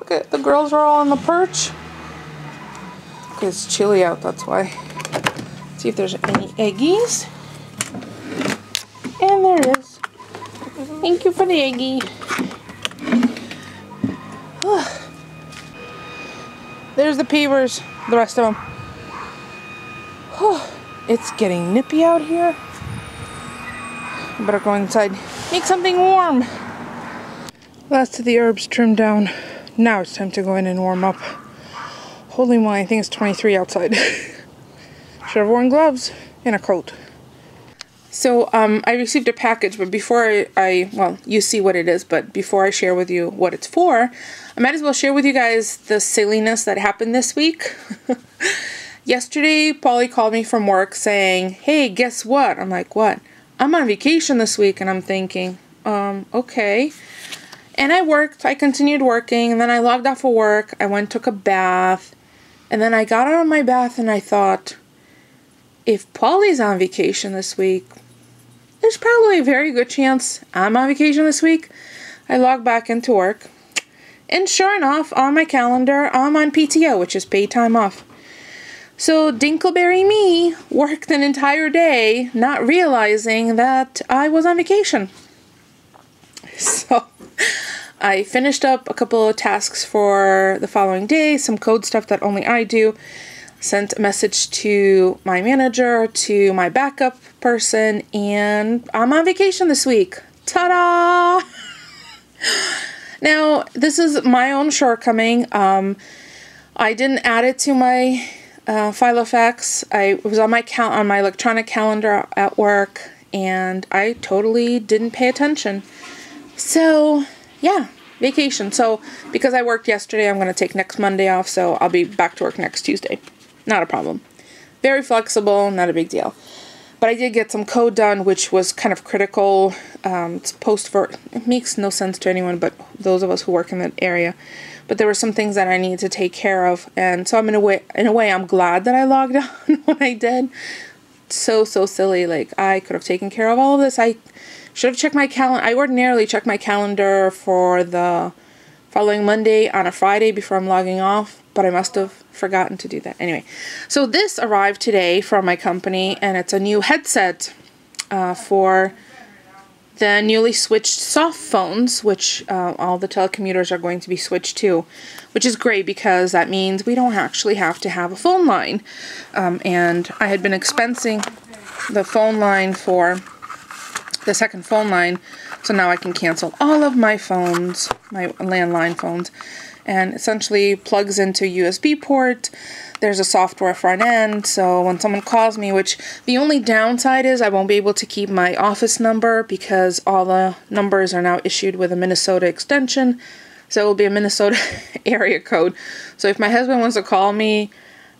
Look at the girls are all on the perch. Okay, it's chilly out, that's why. Let's see if there's any eggies. And there is. Thank you for the eggie. There's the peavers, the rest of them. It's getting nippy out here. I better go inside, make something warm. Last of the herbs trimmed down. Now it's time to go in and warm up. Holy moly, I think it's 23 outside. Should have worn gloves and a coat. So I received a package, but before well, you see what it is, but before I share with you what it's for, I might as well share with you guys the silliness that happened this week. Yesterday, Polly called me from work saying, hey, guess what? I'm like, what? I'm on vacation this week, and I'm thinking, okay. And I continued working, and then I logged off of work, I went and took a bath, and then I got out of my bath and I thought, if Polly's on vacation this week, there's probably a very good chance I'm on vacation this week. I logged back into work, and sure enough, on my calendar, I'm on PTO, which is paid time off. So Dinkleberry me worked an entire day, not realizing that I was on vacation. So I finished up a couple of tasks for the following day, some code stuff that only I do. Sent a message to my manager, to my backup person, and I'm on vacation this week. Ta-da! Now, this is my own shortcoming. I didn't add it to my file of facts. It was on my electronic calendar at work, and I totally didn't pay attention. So, yeah, vacation. So, because I worked yesterday, I'm going to take next Monday off, so I'll be back to work next Tuesday. Not a problem. Very flexible, not a big deal. But I did get some code done, which was kind of critical. It's it makes no sense to anyone but those of us who work in that area. But there were some things that I needed to take care of. And so in a way, I'm glad that I logged on when I did. So silly. Like, I could have taken care of all of this. I should have checked my calendar. I ordinarily check my calendar for the following Monday on a Friday before I'm logging off, but I must have forgotten to do that. Anyway, so this arrived today from my company, and it's a new headset for the newly switched soft phones, which all the telecommuters are going to be switched to, which is great because that means we don't actually have to have a phone line. And I had been expensing the phone line for the second phone line, so now I can cancel all of my phones, my landline phones, and essentially plugs into USB port. There's a software front end, so when someone calls me, which the only downside is I won't be able to keep my office number because all the numbers are now issued with a Minnesota extension, so it will be a Minnesota area code. So if my husband wants to call me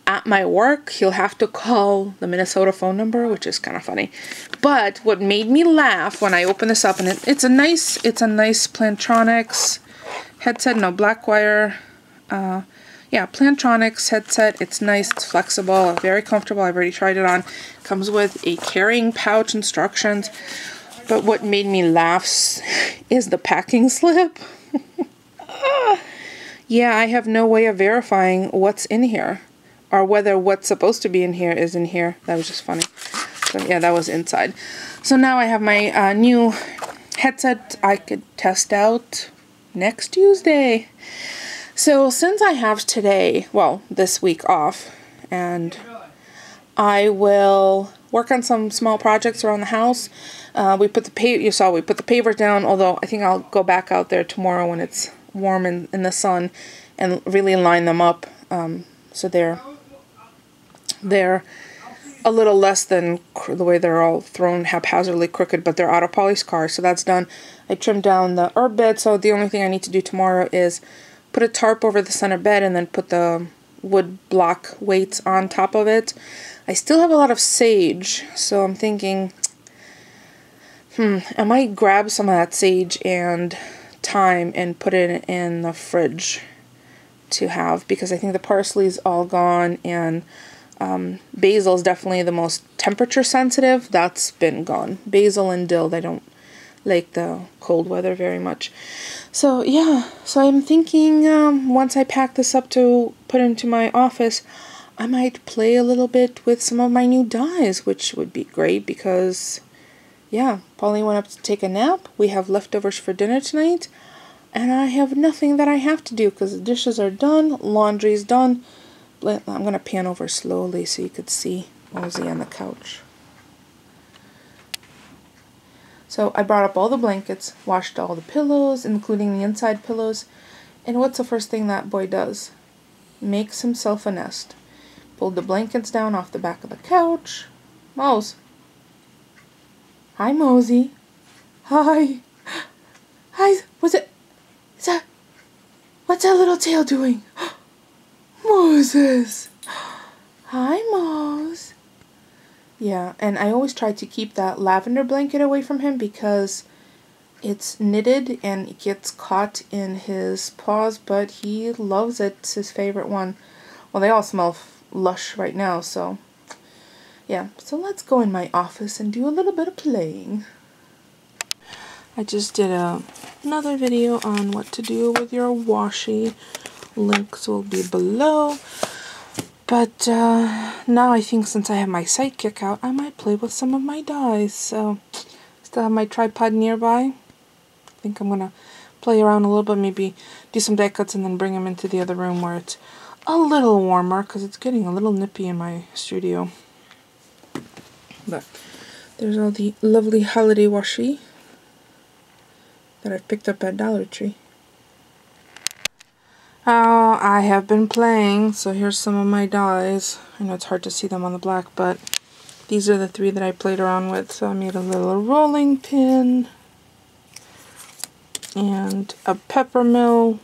at my work, he'll have to call the Minnesota phone number, which is kind of funny. But what made me laugh when I opened this up, and it's a nice Plantronics headset, no Blackwire. Yeah, Plantronics headset. It's nice, it's flexible, very comfortable. I've already tried it on. Comes with a carrying pouch instructions. But what made me laugh is the packing slip. Yeah, I have no way of verifying what's in here, or whether what's supposed to be in here is in here. That was just funny. So yeah, that was inside. So now I have my new headset I could test out next Tuesday. So since I have today, well, this week off, and I will work on some small projects around the house. We put the pavers down, although I think I'll go back out there tomorrow when it's warm in the sun and really line them up. So they're a little less than the way they're all thrown haphazardly crooked, but they're auto poly scars, so that's done. I trimmed down the herb bed, so the only thing I need to do tomorrow is put a tarp over the center bed and then put the wood block weights on top of it. I still have a lot of sage, so I'm thinking, I might grab some of that sage and thyme and put it in the fridge to have, because I think the parsley's all gone, and basil is definitely the most temperature sensitive. That's been gone. Basil and dill, they don't like the cold weather very much. So yeah, so I'm thinking once I pack this up to put into my office, I might play a little bit with some of my new dyes, which would be great because, yeah, Polly went up to take a nap. We have leftovers for dinner tonight, and I have nothing that I have to do because the dishes are done, laundry's done. I'm going to pan over slowly so you could see Mosey on the couch. So I brought up all the blankets, washed all the pillows, including the inside pillows, and what's the first thing that boy does? Makes himself a nest. Pulled the blankets down off the back of the couch. Mose. Hi, Mosey. Hi. Hi. What's that little tail doing? Moses. Hi, Mose. Yeah, and I always try to keep that lavender blanket away from him because it's knitted and it gets caught in his paws, but he loves it. It's his favorite one. Well, they all smell lush right now, so yeah. So let's go in my office and do a little bit of playing. I just did another video on what to do with your washi. Links will be below. But now I think since I have my sidekick out, I might play with some of my dyes. So still have my tripod nearby. I think I'm gonna play around a little bit, maybe do some die cuts and then bring them into the other room where it's a little warmer because it's getting a little nippy in my studio. But there's all the lovely holiday washi that I've picked up at Dollar Tree. I have been playing, so here's some of my dies. I know it's hard to see them on the black, but these are the 3 that I played around with. So I made a little rolling pin and a peppermill.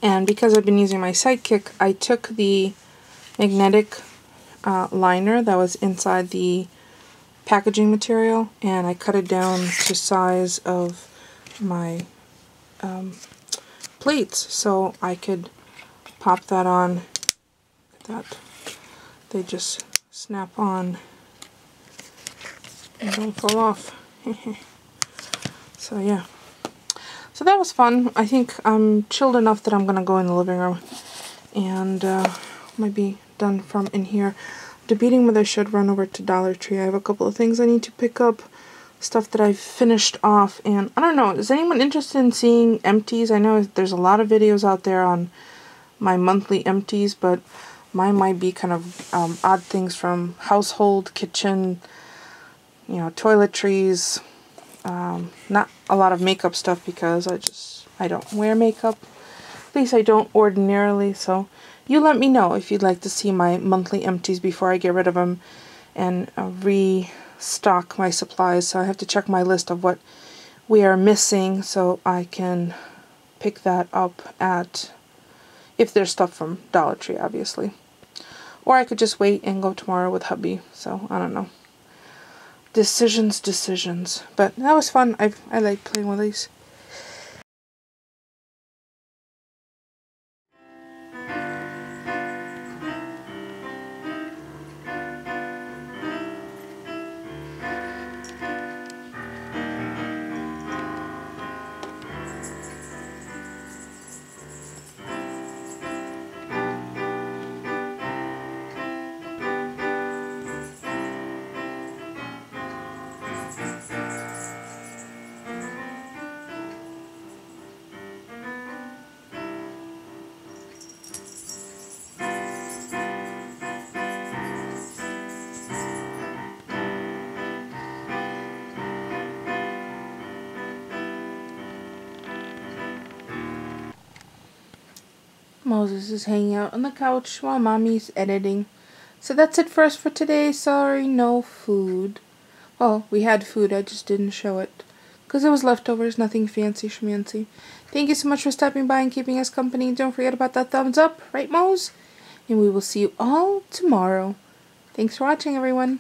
And because I've been using my sidekick, I took the magnetic liner that was inside the packaging material and I cut it down to size of my plates so I could pop that on. That they just snap on and don't fall off. So yeah. So that was fun. I think I'm chilled enough that I'm going to go in the living room and might be done from in here. Debating whether I should run over to Dollar Tree. I have a couple of things I need to pick up, stuff that I've finished off, and I don't know, is anyone interested in seeing empties? I know there's a lot of videos out there on my monthly empties, but mine might be kind of odd things from household, kitchen, you know, toiletries. Not a lot of makeup stuff because I don't wear makeup. At least I don't ordinarily, so you let me know if you'd like to see my monthly empties before I get rid of them and restock my supplies. So I have to check my list of what we are missing so I can pick that up at, if there's stuff from Dollar Tree, obviously. Or I could just wait and go tomorrow with hubby, so I don't know. Decisions. But that was fun. I like playing with these. Moses is hanging out on the couch while Mommy's editing. So that's it for us for today. Sorry, no food. Well, we had food, I just didn't show it. Because it was leftovers, nothing fancy schmancy. Thank you so much for stopping by and keeping us company. Don't forget about that thumbs up, right, Mose? And we will see you all tomorrow. Thanks for watching, everyone.